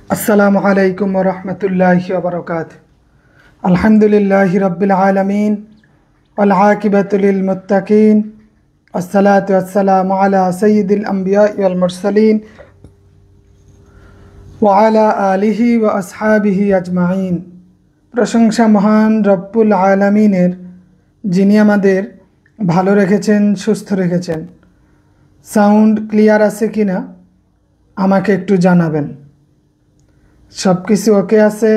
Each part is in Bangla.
अस्सलामु अलैकुम व रहमतुल्लाहि व बरकातुहू। अल्हम्दुलिल्लाहि रब्बिल आलमीन वल आकिबतु लिल मुत्तकीन अस्सलातु वस्सलामु अला सय्यिदिल अंबियाइ वल मुरसलीन व अला आलिहि व असहाबिहि अजमाइन। प्रशंसा महान रब्बुल आलमीनेर, जिनि आमादेर भालो रेखेछेन, सुस्थ रेखेछेन। साउंड क्लियर आछे किना आमाके एकटु जानाबेन। सब किछु ओके आछे?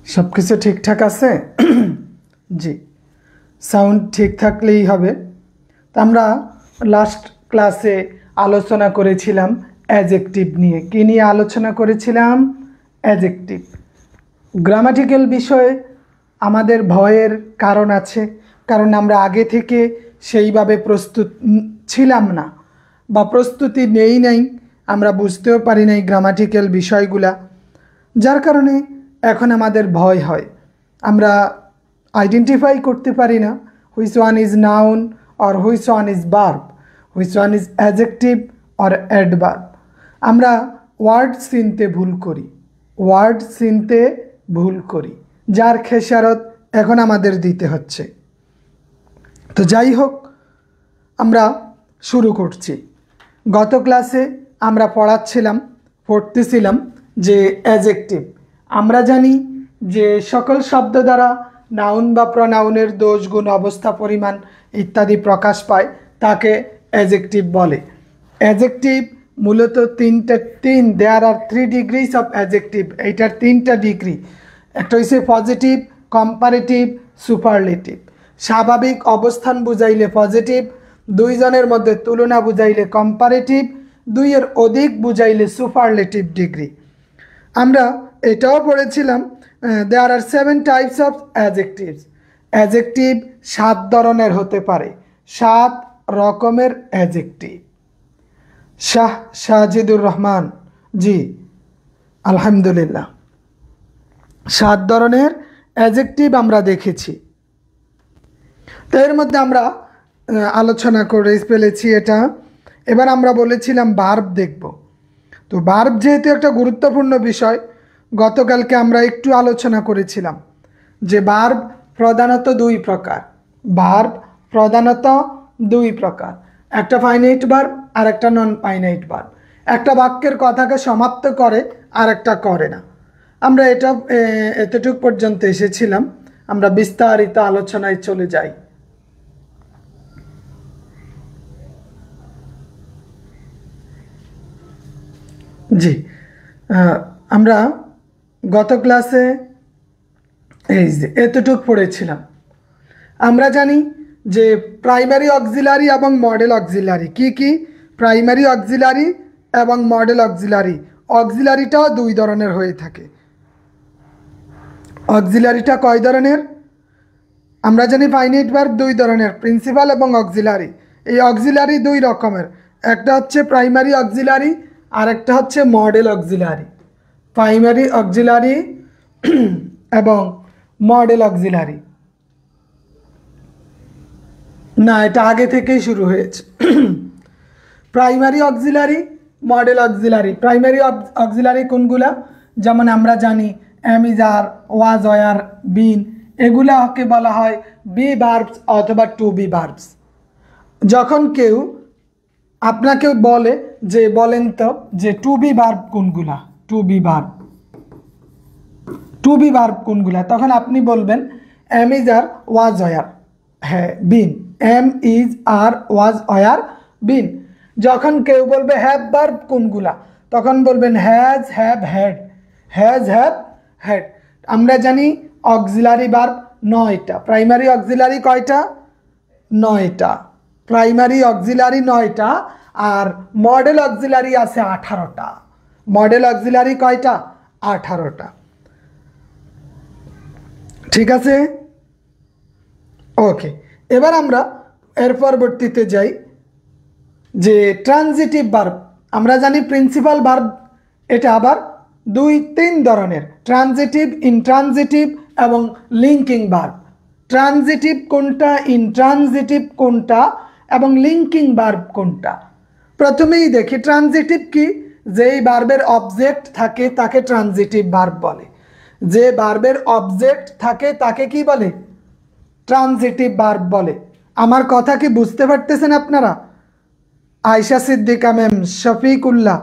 सब किछु ठीकठाक आछे? जी, साउंड ठीक थाकलेई हबे। तो आमरा लास्ट क्लासे आलोचना करेछिलाम एडजेक्टिव निये। कि निये आलोचना करेछिलाम? एडजेक्टिव। ग्रामाटिकल विषये आमादेर भयेर कारण आछे, कारण आमरा आगे थेके सेइभावे प्रस्तुत छिलाम ना बा प्रस्तुति नेई नाई, आमरा बुझतेও पारि नाई ग्रामाटिकल विषयगुला, जार कारणे एखन आमादेर भय हय। आमरा आइडेंटिफाई करते पारि ना हुइच वन इज नाउन और which one is verb, which one is adjective और एडभार्ब। आमरा वार्ड चिनते भूल करी, वार्ड चिनते भूल करी, जार खेसारत एखन आमादेर दिते हच्छे। तो जाई होक, आमरा शुरू करछि। गत क्लासे आमरा पढ़तेছিলাম जे एडजेक्टिव। आमरा जानी जे सकल शब्द द्वारा नाउन बा प्रनाउनेर दोष गुण अवस्था परिमाण इत्यादि प्रकाश पाय ताके एडजेक्टिव बोले। एडजेक्टिव मूलत there are 3 degrees of adjective. एटार 3टा डिग्री, एक हच्छे पजिटिव, कम्पारेटिव, सुपारलेटिव। स्वाभाविक अवस्थान बुझाइले पजिटिव, दुइजनेर मध्य तुलना बुझाइले कम्पारेटिव, दुइয়ের अधिक बुझाइले सुपारलेटिव डिग्री। आमरा एटाও পড়েছিলাম there are 7 types of adjectives. Adjective 7 ধরনের হতে পারে, 7 রকমের एडजेक्टिव। शाह साजिदुर रहमान जी आलহামদুলিল্লাহ। 7 ধরনের एडजेक्टिव আমরা দেখেছি। তো এর মধ্যে আমরা আলোচনা করে ফেলেছি এটা। এবার আমরা বলেছিলাম ভার্ব দেখব। তো ভার্ব যেহেতু একটা গুরুত্বপূর্ণ বিষয়, গতকালকে আমরা একটু আলোচনা করেছিলাম যে ভার্ব প্রধানত 2 প্রকার। ভার্ব প্রধানত 2 প্রকার, একটা ফাইনাইট ভার্ব আর একটা নন ফাইনাইট ভার্ব। একটা বাক্যের কথাকে সমাপ্ত করে আর একটা করে না। আমরা এটা এতটুকু পর্যন্ত এসেছিলাম। আমরা বিস্তারিত আলোচনায় চলে যাই। জি, আমরা গত ক্লাসে এই যে এতটুকু পড়েছিলাম। আমরা জানি যে প্রাইমারি অক্সিলারি এবং মডেল অক্সিলারি কি কি? প্রাইমারি অক্সিলারি এবং মডেল অক্সিলারি। অক্সিলারিটাও 2 ধরনের হয়ে থাকে। অক্সিলারিটা কয় ধরনের? আমরা জানি ফাইনাইট ভার্ব 2 ধরনের, প্রিন্সিপাল এবং অক্সিলারি। এই অক্সিলারি 2 রকমের, একটা হচ্ছে প্রাইমারি অক্সিলারি আর একটা হচ্ছে মডেল অক্সিলারি। প্রাইমারি অক্সিলারি এবং মডেল অক্সিলারি। না, এটা আগে থেকেই শুরু হয়েছে। Primary auxiliary, modal auxiliary. Primary auxiliary কোনগুলা? যেমন আমরা জানি am is are, was, were, been, এগুলাকে বলা হয় বি ভার্বস অথবা টু বি ভার্বস। যখন কেউ আপনাকে বলে যে বলেন তো যে টু বি ভার্ব কোনগুলা, to be verb, to be verb কোনগুলা, তখন আপনি বলবেন am is are, was, were, হ্যাঁ বিন। Am is are, was, were, been. যখন কেউ বলবে হ্যাভ ভার্ব কোনগুলা, তখন বলবেন has, have, had, has, have, had. আমরা জানি অক্সিলারি ভার্ব 9টা। প্রাইমারি অক্সিলারি কয়টা? 9টা। প্রাইমারি অক্সিলারি 9টা আর মডেল অক্সিলারি আছে 18টা। মডেল অক্সিলারি কয়টা? 18টা। ঠিক আছে, ওকে। এবার আমরা এর পরবর্তীতে যাই যে ট্রানজিটিভ ভার্ব। আমরা জানি প্রিন্সিপাল ভার্ব এটা আবার দুই তিন ধরনের, ট্রানজিটিভ, ইনট্রানজিটিভ এবং লিঙ্কিং ভার্ব। ট্রানজিটিভ কোনটা, ইনট্রানজিটিভ কোনটা এবং লিঙ্কিং ভার্ব কোনটা? প্রথমেই দেখি ট্রানজিটিভ কি। যেই ভার্বের অবজেক্ট থাকে তাকে ট্রানজিটিভ ভার্ব বলে। যে ভার্বের অবজেক্ট থাকে তাকে কি বলে? ট্রানজিটিভ ভার্ব বলে। আমার কথা কি বুঝতে পারতেছেন আপনারা? আয়শা সিদ্দিকা ম্যাম, শফিকুল্লাহ,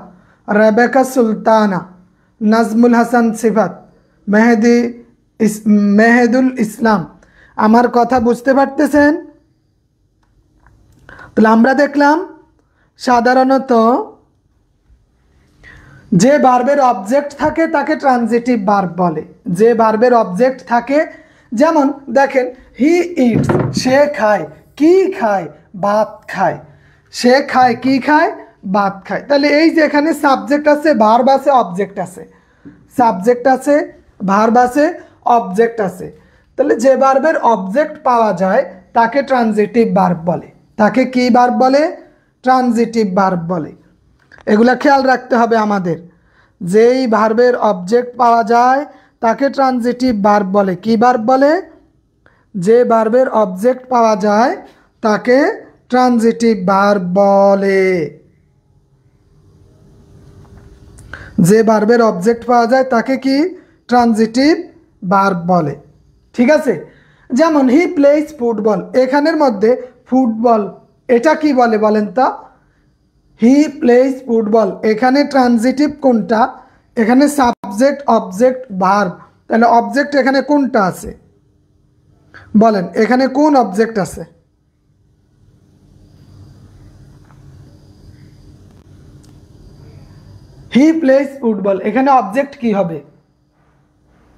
রেবেকা সুলতানা, নাজমুল হাসান সিফাত, মেহেদুল ইসলাম, আমার কথা বুঝতে পারতেছেন? তাহলে আমরা দেখলাম সাধারণত যে ভার্বের অবজেক্ট থাকে তাকে ট্রানজিটিভ ভার্ব বলে। যে ভার্বের অবজেক্ট থাকে, যেমন দেখেন হি ইটস, সে খায়। কি খায়? ভাত খায়। সে খায় কি খায়? ভাত খায়। তাহলে এই যে এখানে সাবজেক্ট আছে, ভার্ব আছে, অবজেক্ট আছে। সাবজেক্ট আছে, ভার্ব আছে, অবজেক্ট আছে। তাহলে যে ভার্বের অবজেক্ট পাওয়া যায় তাকে ট্রানজিটিভ ভার্ব বলে। তাকে কি ভার্ব বলে? ট্রানজিটিভ ভার্ব বলে। এগুলা খেয়াল রাখতে হবে আমাদের। যেই ভার্বের অবজেক্ট পাওয়া যায় তাকে ট্রানজিটিভ ভার্ব বলে। কি ভার্ব বলে? যে ভার্বের অবজেক্ট পাওয়া যায় তাকে ট্রানজিটিভ ভার্ব বলে। যে ভার্বের অবজেক্ট পাওয়া যায় তাকে কি? ট্রানজিটিভ ভার্ব বলে। ঠিক আছে? যেমন হি প্লেস ফুটবল, এখানের মধ্যে ফুটবল এটা কি বলে বলেন তো? হি প্লেস ফুটবল, এখানে ট্রানজিটিভ কোনটা? এখানে সাবজেক্ট, অবজেক্ট, ভার্ব। তাহলে অবজেক্ট এখানে কোনটা আছে বলেন? এখানে কোন অবজেক্ট আছে? হি প্লেস ফুটবল, এখানে অবজেক্ট কি হবে?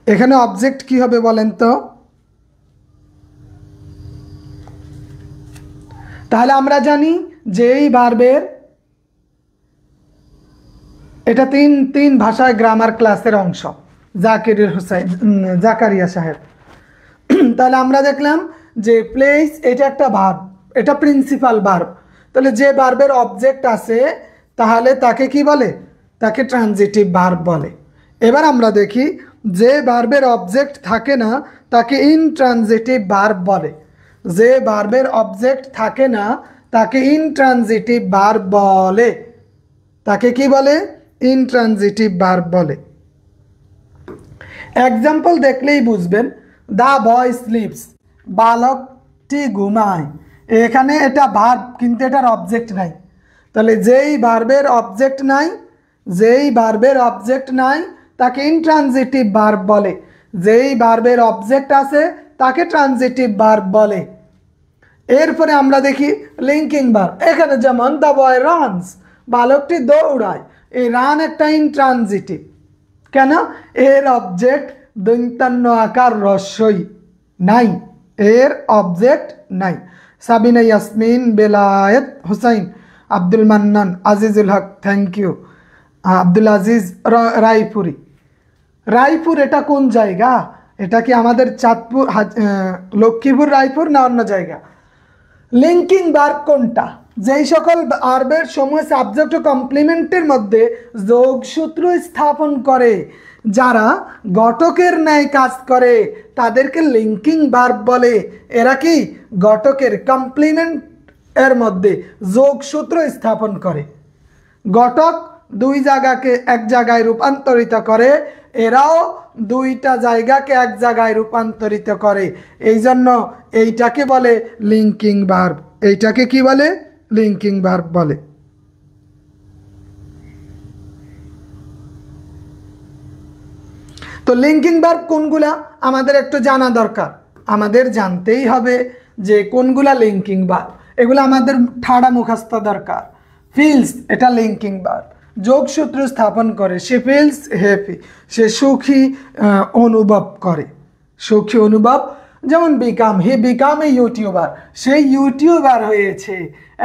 এখানে অবজেক্ট কি হবে বলেন তো? তাহলে আমরা জানি যে এই ভার্বের, এটা তিন ভাষায় গ্রামার ক্লাসের অংশ, জাকারিয়া সাহেব। তাহলে আমরা দেখলাম যে প্লেস এটা একটা ভার্ব, এটা প্রিন্সিপাল ভার্ব। তাহলে যে ভার্বের অবজেক্ট আছে তাহলে তাকে কি বলে? তাকে ট্রানজিটিভ ভার্ব বলে। এবার আমরা দেখি যে ভার্বের অবজেক্ট থাকে না তাকে ইনট্রানজিটিভ ভার্ব বলে। যে ভার্বের অবজেক্ট থাকে না তাকে ইনট্রানজিটিভ ভার্ব বলে। তাকে কি বলে? ইনট্রানজিটিভ ভার্ব বলে। এক্সাম্পল দেখলেই বুঝবেন। দ্য বয় স্লিপস, বালকটি ঘুমায়। এখানে এটা ভার্ব কিন্তু এটার অবজেক্ট নাই। তাহলে যেই ভার্বের অবজেক্ট নাই, যেই ভার্বের অবজেক্ট নাই তাকে ইনট্রানজিটিভ ভার্ব বলে। যেই ভার্বের অবজেক্ট আছে তাকে ট্রানজিটিভ ভার্ব বলে। এরপরে আমরা দেখি লিঙ্কিং ভার্ব। এখানে যেমন দ্য বয় রানস, বালকটি দৌড়ায়। এই রান একটা ইনট্রানজিটিভ। কেন? এর অবজেক্ট দন্তান্ন আকার রস্যই নাই, এর অবজেক্ট নাই। সাবিনা ইয়াসমিন, বেলায়েত হোসাইন, আব্দুল মান্নান, আজিজুল হক, থ্যাংক ইউ। আব্দুল আজিজ রায়পুরি। রায়পুর এটা কোন জায়গা? এটা কি আমাদের চাঁদপুর, লক্ষ্মীপুর, রায়পুর না অন্য জায়গা? লিঙ্কিং ভার্ব কোনটা? যেই সকল ভার্বের সমূহ সাবজেক্ট ও কমপ্লিমেন্টের মধ্যে যোগসূত্র স্থাপন করে, যারা ঘটকের ন্যায় কাজ করে তাদেরকে লিঙ্কিং ভার্ব বলে। এরা কি? ঘটকের, কমপ্লিমেন্ট এর মধ্যে যোগসূত্র স্থাপন করে। ঘটক দুই জায়গাকে এক জায়গায় রূপান্তরিত করে, এরাও দুইটা জায়গাকে এক জায়গায় রূপান্তরিত করে। এই জন্য এইটাকে বলে লিঙ্কিং ভার্ব। এইটাকে কি বলে? লিঙ্কিং ভার্ব বলে। তো লিঙ্কিং ভার্ব কোনগুলা আমাদের একটু জানা দরকার। আমাদের জানতেই হবে যে কোনগুলা লিঙ্কিং ভার্ব। এগুলো আমাদের ঠাড়া মুখস্থ দরকার। ফিলস এটা লিঙ্কিং ভার্ব, যোগসূত্র স্থাপন করে। সে ফিলস হ্যাপি, সে সুখী অনুভব করে, সুখী অনুভব। যেমন become, he become a YouTuber, সেই ইউটিউবার হয়েছে।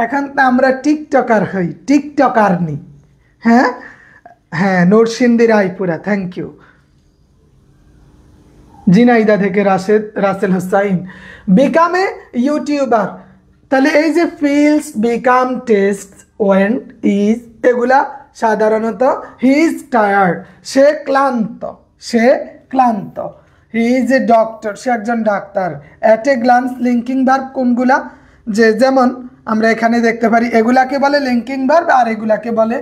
এখন তো আমরা টিকটকার হই, টিকটকার নি। হ্যাঁ হ্যাঁ, নরসিংদী রায়পুরা, থ্যাংক ইউ। জিনাইদা থেকে Rasel Hossain, become a YouTuber. তাহলে এই যে feels, become, test, went, is, এগুলা সাধারণত হি ইজ টায়ার্ড, সে ক্লান্ত, সে ক্লান্ত। হি ইজ এ ডক্টর, সে একজন doctor. At a glance linking verb কোনগুলা, যে যেমন আমরা এখানে দেখতে পারি এগুলাকে বলে লিঙ্কিং ভার্ব আর এগুলাকে বলে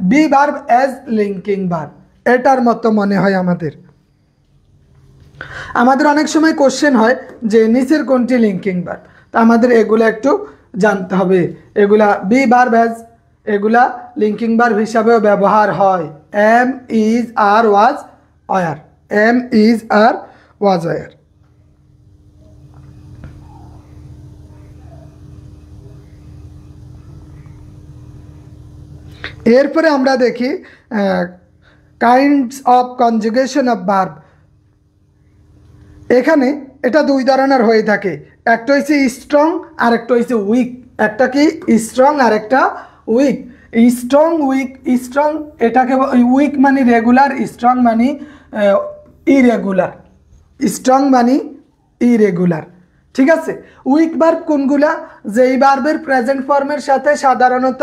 B verb as linking verb. এটার মতো মনে হয় আমাদের অনেক সময় কোশ্চেন হয় যে নিচের কোনটি লিঙ্কিং ভার্ব, তা আমাদের এগুলো একটু জানতে হবে। এগুলা বি ভার্ব অ্যাজ, এগুলা লিঙ্কিং ভার্ব হিসাবেও ব্যবহার হয়। Am is are was were, am is are was were. এরপরে আমরা দেখি kinds of conjugation of verb. এখানে এটা দুই ধরনের হয়ে থাকে, একটা হচ্ছে স্ট্রং আর একটা হচ্ছে উইক। একটা কি স্ট্রং আর একটা উইক। স্ট্রং উইক, স্ট্রং এটাকে উইক মানে রেগুলার, স্ট্রং মানে ইরেগুলার, স্ট্রং মানে ইরেগুলার, ঠিক আছে। উইক ভার্ব কোনগুলা, যেই ভার্বের প্রেজেন্ট ফর্মের সাথে সাধারণত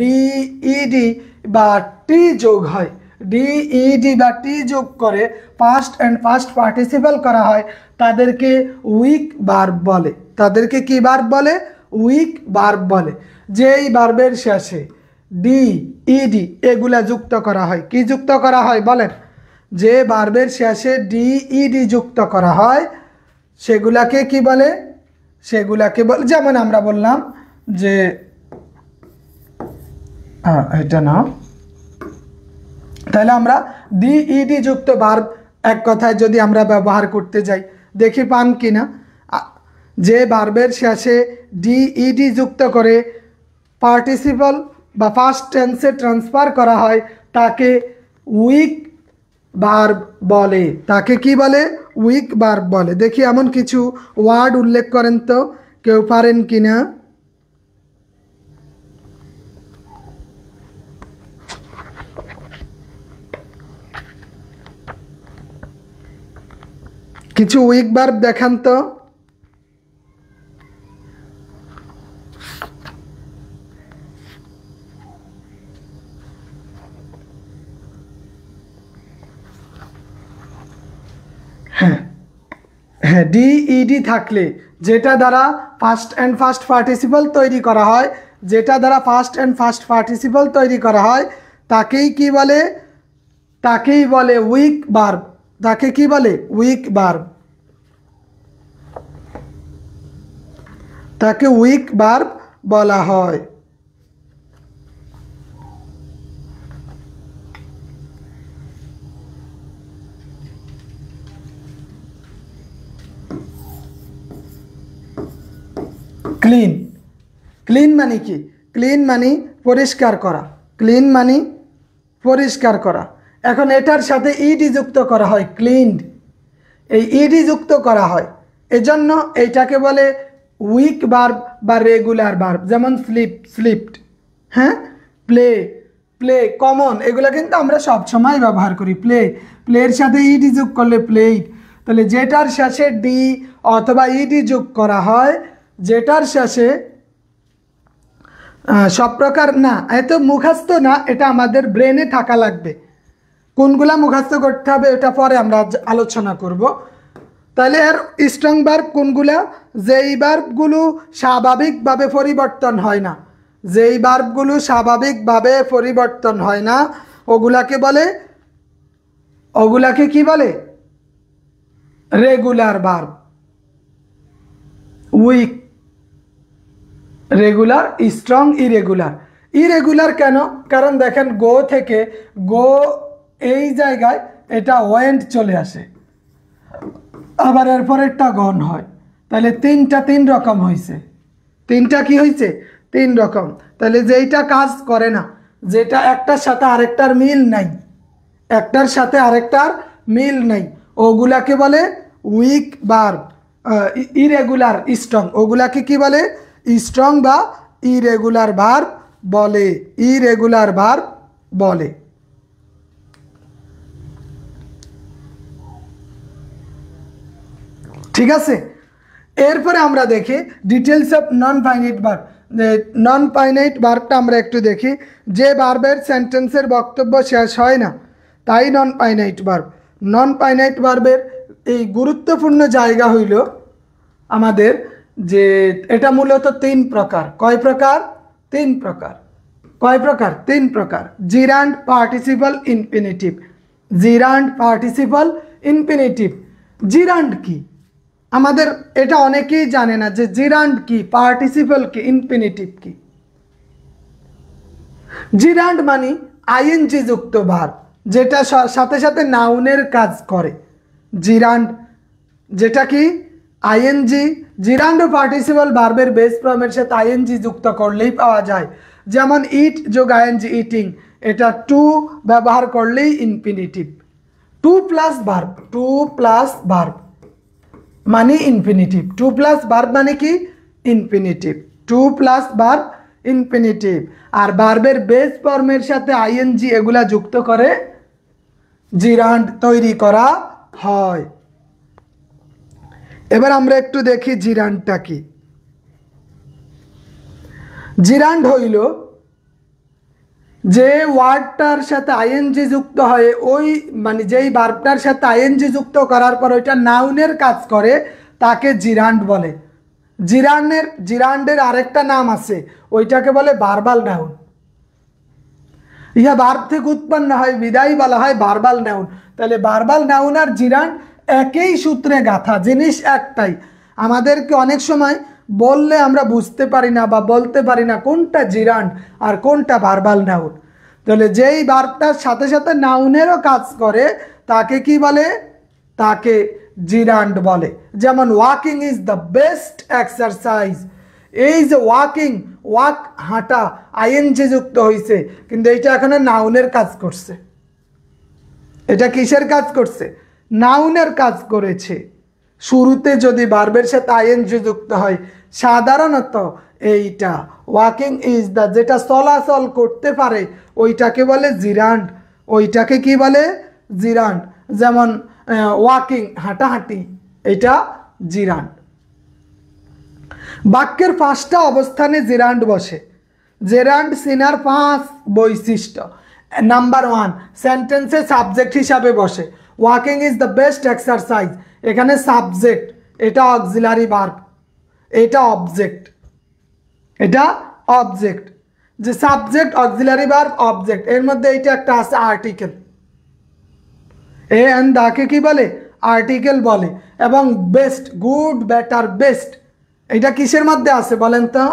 ডিইডি বা টি যোগ হয়, ডিইডি বা টি যোগ করে পাস্ট অ্যান্ড পাস্ট পার্টিসিপল করা হয়, তাদেরকে উইক ভার্ব বলে। তাদেরকে কি ভার্ব বলে? উইক ভার্ব বলে। যেই ভার্বের শেষে ডিইডি এগুলা যুক্ত করা হয়, কি যুক্ত করা হয় বলেন? যে ভার্বের শেষে ডিইডি যুক্ত করা হয় সেগুলাকে কি বলে? সেগুলাকে বলে, যেমন আমরা বললাম যে এটা না, তাহলে আমরা ডিইডি যুক্ত ভার্ব এক কথায় যদি আমরা ব্যবহার করতে যাই, দেখি পান কিনা। যে ভার্বের শেষে ডিইডি যুক্ত করে পার্টিসিপল বা ফার্স্ট টেন্সে ট্রান্সফার করা হয় তাকে উইক ভার্ব বলে। তাকে কি বলে? উইক ভার্ব বলে। দেখি এমন কিছু ওয়ার্ড উল্লেখ করেন তো, কেউ পারেন কিনা। কিছু উইক ভার্ব দেখান তো। হ্যাঁ হ্যাঁ, ডিইডি থাকলে যেটা দ্বারা ফার্স্ট অ্যান্ড ফার্স্ট পার্টিসিপল তৈরি করা হয়, যেটা দ্বারা ফার্স্ট অ্যান্ড ফার্স্ট পার্টিসিপল তৈরি করা হয় তাকেই কি বলে? তাকেই বলে উইক ভার্ব। তাকে কি বলে? Weak verb. তাকে উইক ভার্ব বলা হয়। ক্লিন, ক্লিন মানে কি? ক্লিন মানে পরিষ্কার করা, ক্লিন মানে পরিষ্কার করা। এখন এটার সাথে ইডি যুক্ত করা হয়, ক্লিনড, এই ইডি যুক্ত করা হয়, এজন্য এইটাকে বলে উইক ভার্ব বা রেগুলার ভার্ব। যেমন স্লিপ, স্লিপড, হ্যাঁ, প্লে, প্লে, কমন, এগুলো কিন্তু আমরা সব সময় ব্যবহার করি। প্লে, প্লের সাথে ইডি যোগ করলে প্লেইড। তাহলে যেটার শেষে ডি অথবা ইডি যোগ করা হয়, যেটার শেষে সব প্রকার না, এত মুখস্থ না, এটা আমাদের ব্রেনে থাকা লাগবে। কোনগুলা মুখস্থ করতে হবে এটা পরে আমরা আলোচনা করব। তাহলে এর স্ট্রং ভার্ব কোনগুলা? যেই ভার্বগুলো স্বাভাবিকভাবে পরিবর্তন হয় না, যেই ভার্বগুলো স্বাভাবিকভাবে পরিবর্তন হয় না ওগুলাকে বলে, ওগুলাকে কি বলে? Regular verb. Weak, regular, strong, irregular. Irregular কেন? কারণ দেখেন গো থেকে, গো এই জায়গায় এটা ওয়েন্ট চলে আসে, আবার এরপর একটা গন হয়, তাহলে তিনটা তিন রকম হয়েছে। তিনটা কি হয়েছে? তিন রকম। তাহলে যেইটা কাজ করে না, যেটা একটার সাথে আরেকটার মিল নাই, একটার সাথে আরেকটার মিল নাই, ওগুলাকে বলে উইক ভার্ব, ইরেগুলার স্ট্রং। ওগুলাকে কি বলে? স্ট্রং বা ইরেগুলার ভার্ব বলে, ইরেগুলার ভার্ব বলে। ঠিক আছে, এরপরে আমরা দেখি details of non finite verb. Non finite ভার্বটা আমরা একটু দেখি। যে ভার্বের সেন্টেন্সের বক্তব্য শেষ হয় না তাই নন ফাইনাইট ভার্ব। নন ফাইনাইট ভার্বের এই গুরুত্বপূর্ণ জায়গা হইল আমাদের যে এটা মূলত 3 প্রকার। কয় প্রকার? 3 প্রকার। কয় প্রকার? 3 প্রকার। জিরান্ড, পার্টিসিপল, ইনফিনিটিভ। জিরান্ড, participle, infinitive. জিরান্ড কি আমাদের এটা অনেকেই জানে না যে জিরান্ড কি, পার্টিসিপল কি, ইনফিনিটিভ কি। জিরান্ড মানে আইএনজি যুক্ত ভার্ব, যেটা সাথে সাথে নাউনের কাজ করে। জিরান্ড যেটা কি আইএনজি। জিরান্ড ও পার্টিসিপল ভার্বের বেস ফর্মের সাথে আইএনজি যুক্ত করলেই পাওয়া যায়। যেমন ইট যোগ আইএনজি, ইটিং, এটা টু ব্যবহার করলেই infinitive. To plus verb, to plus verb মানে ইনফিনিটিভ। টু প্লাস ভার্ব মানে কি? Infinitive. To plus verb infinitive. আর ভার্বের বেস ফর্মের সাথে আইএনজি এগুলা যুক্ত করে জিরান্ড তৈরি করা হয়। এবার আমরা একটু দেখি জিরান্ডটা কি। জিরান্ড হইল যে ওয়ার্ডটার সাথে আইএনজি যুক্ত হয়, ওই মানে যেই ভার্বটার সাথে আইএনজি যুক্ত করার পর ওইটা নাউনের কাজ করে তাকে জিরান্ড বলে। জিরান্ডের আরেকটা নাম আছে, ওইটাকে বলে ভার্বাল নাউন। ইহা ভার্ব থেকে উৎপন্ন হয় বিদায় বলা হয় ভার্বাল নাউন। তাহলে ভার্বাল নাউন আর জিরান্ড একই সূত্রে গাঁথা, জিনিস একটাই। আমাদেরকে অনেক সময় বললে আমরা বুঝতে পারি না বা বলতে পারি না কোনটা জিরান্ড আর কোনটা ভার্বাল নাউন। তাহলে যেই ভার্বটার সাথে সাথে নাউনেরও কাজ করে তাকে কি বলে? তাকে জিরান্ড বলে। যেমন walking is the best exercise. এই যে ওয়াকিং, ওয়াক হাঁটা, আইএনজি যুক্ত হয়েছে, কিন্তু এইটা এখানে নাউনের কাজ করছে। এটা কিসের কাজ করছে? নাউনের কাজ করেছে। শুরুতে যদি ভার্বের সাথে আইএনজি যুক্ত হয় সাধারণত এইটা ওয়াকিং ইজ দ্য, যেটা চলাচল করতে পারে ওইটাকে বলে জিরান্ড। ওইটাকে কি বলে? জিরান্ড। যেমন ওয়াকিং, হাঁটাহাঁটি, এটা জিরান্ড। বাক্যের 5টা অবস্থানে জিরান্ড বসে। জিরান্ড চিনার 5 বৈশিষ্ট্য। নাম্বার 1, সেন্টেন্সে সাবজেক্ট হিসাবে বসে। Walking is the best exercise, এখানে সাবজেক্ট, এটা অক্সিলারি ভার্ব, এটা অবজেক্ট, এটা অবজেক্ট। যে সাবজেক্ট, অক্সিলারি ভার্ব, অবজেক্ট, এর মধ্যে এইটা একটা আছে আর্টিকেল। এ এন্ড দাকে কি বলে? আর্টিকেল বলে। এবং বেস্ট, গুড, বেটার, বেস্ট, এটা কিসের মধ্যে আছে বলেন তো?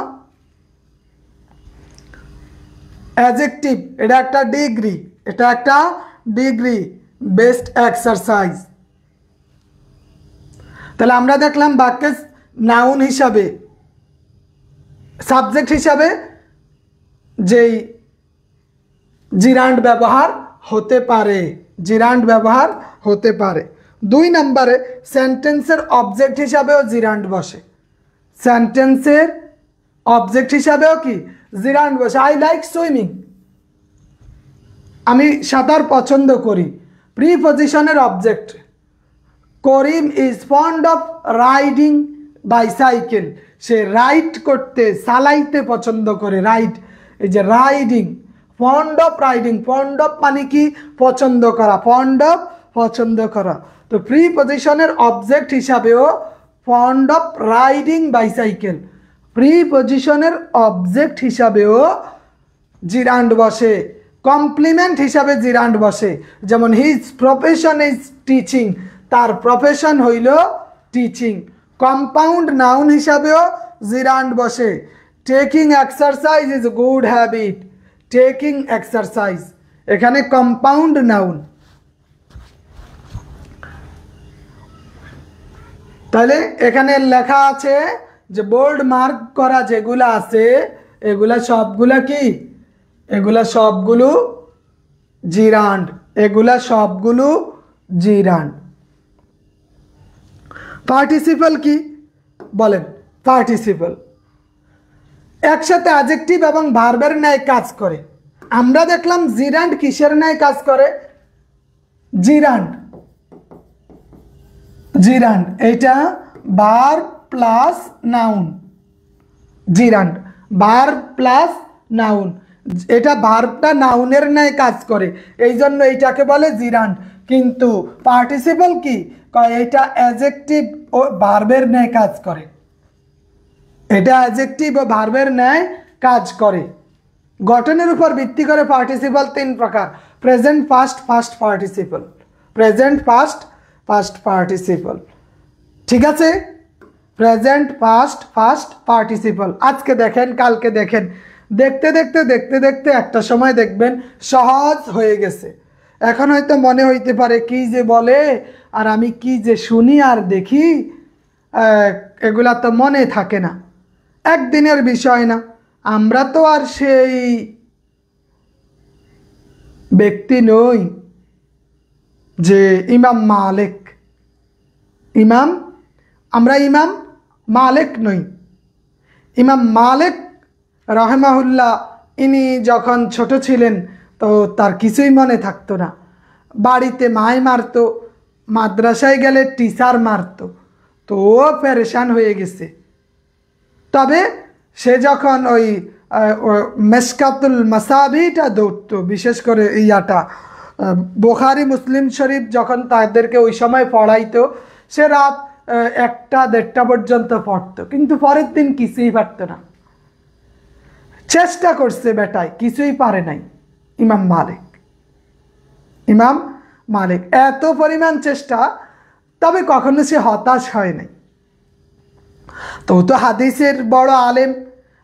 অ্যাডজেক্টিভ। এটা একটা ডিগ্রি, এটা একটা ডিগ্রি। Best exercise. তাহলে আমরা দেখলাম বাক্যে নাউন হিসাবে, সাবজেক্ট হিসাবে যেই জিরান্ড ব্যবহার হতে পারে, জিরান্ড ব্যবহার হতে পারে। 2 নম্বরে সেন্টেন্সের অবজেক্ট হিসাবেও জিরান্ড বসে। সেন্টেন্সের অবজেক্ট হিসাবেও কি জিরান্ড বসে। আই লাইক সুইমিং, আমি সাঁতার পছন্দ করি। প্রিপজিশনের object. Karim is fond of riding bicycle, সে রাইড করতে, চালাইতে পছন্দ করে। রাইড, এই যে riding, fond of riding, fond of মানে কি? পছন্দ করা, ফন্ড অফ পছন্দ করা। তো প্রিপজিশনের অবজেক্ট হিসাবেও ফন্ড অফ রাইডিং বাইসাইকেল, প্রিপজিশনের অবজেক্ট হিসাবেও জিরান্ড বসে। কমপ্লিমেন্ট হিসাবে জিরান্ড বসে। যেমন হিজ প্রফেশন ইজ টিচিং, তার প্রফেশন হইল টিচিং। কম্পাউন্ড নাউন হিসাবেও জিরান্ড বসে। Taking exercise is good habit, taking exercise, এখানে কম্পাউন্ড নাউন। তাহলে এখানে লেখা আছে যে বোল্ড মার্ক করা যেগুলো আছে এগুলা সবগুলা কি? এগুলা সবগুলো জিরান্ড, এগুলা সবগুলো জিরান্ড। পার্টিসিপল কি বলেন? পার্টিসিপল একসাথে অ্যাডজেক্টিভ এবং ভার্বের ন্যায় কাজ করে। আমরা দেখলাম জিরান্ড কিসের ন্যায় কাজ করে? জিরান্ড, জিরান্ড এটা verb plus noun, জিরান্ড। Verb plus noun, এটা ভার্বটা নাউনের ন্যায় কাজ করে, এই জন্য এইটাকে বলে জিরান্ড। কিন্তু পার্টিসিপল কি কয়, এটা অ্যাডজেক্টিভ ও ভার্বের ন্যায় কাজ করে, এটা অ্যাডজেক্টিভ ও ভার্বের ন্যায় কাজ করে। গঠনের উপর ভিত্তি করে পার্টিসিপল তিন প্রকার: present past, first participle. Present past, first participle, ঠিক আছে? Present past, first participle. আজকে দেখেন, কালকে দেখেন, দেখতে দেখতে দেখতে দেখতে একটা সময় দেখবেন সহজ হয়ে গেছে। এখন হয়তো মনে হইতে পারে কি যে বলে, আর আমি কি যে শুনি আর দেখি, এগুলা তো মনে থাকে না, একদিনের বিষয় না। আমরা তো আর সেই ব্যক্তি নই যে ইমাম মালিক, আমরা ইমাম মালিক নই। ইমাম মালিক রহমাহুল্লাহ ইনি যখন ছোট ছিলেন তো তার কিছুই মনে থাকতো না, বাড়িতে মায় মারতো, মাদ্রাসায় গেলে টিচার মারতো, তো ও পেরেশান হয়ে গেছে। তবে সে যখন ওই মেশকাতুল মাসাবিটা ধরতো, বিশেষ করে ইয়াটা বুখারী মুসলিম শরীফ যখন তাদেরকে ওই সময় পড়াইতো, সে রাত 1টা-1.5টা পর্যন্ত পড়তো, কিন্তু পরের দিন কিছুই পারতো না। চেষ্টা করছে বেটায়, কিছুই পারে নাই। ইমাম মালিক এত পরিমাণ চেষ্টা, তবে কখনো সে হতাশ হয় নাই। তো হাদিসের বড় আলেম,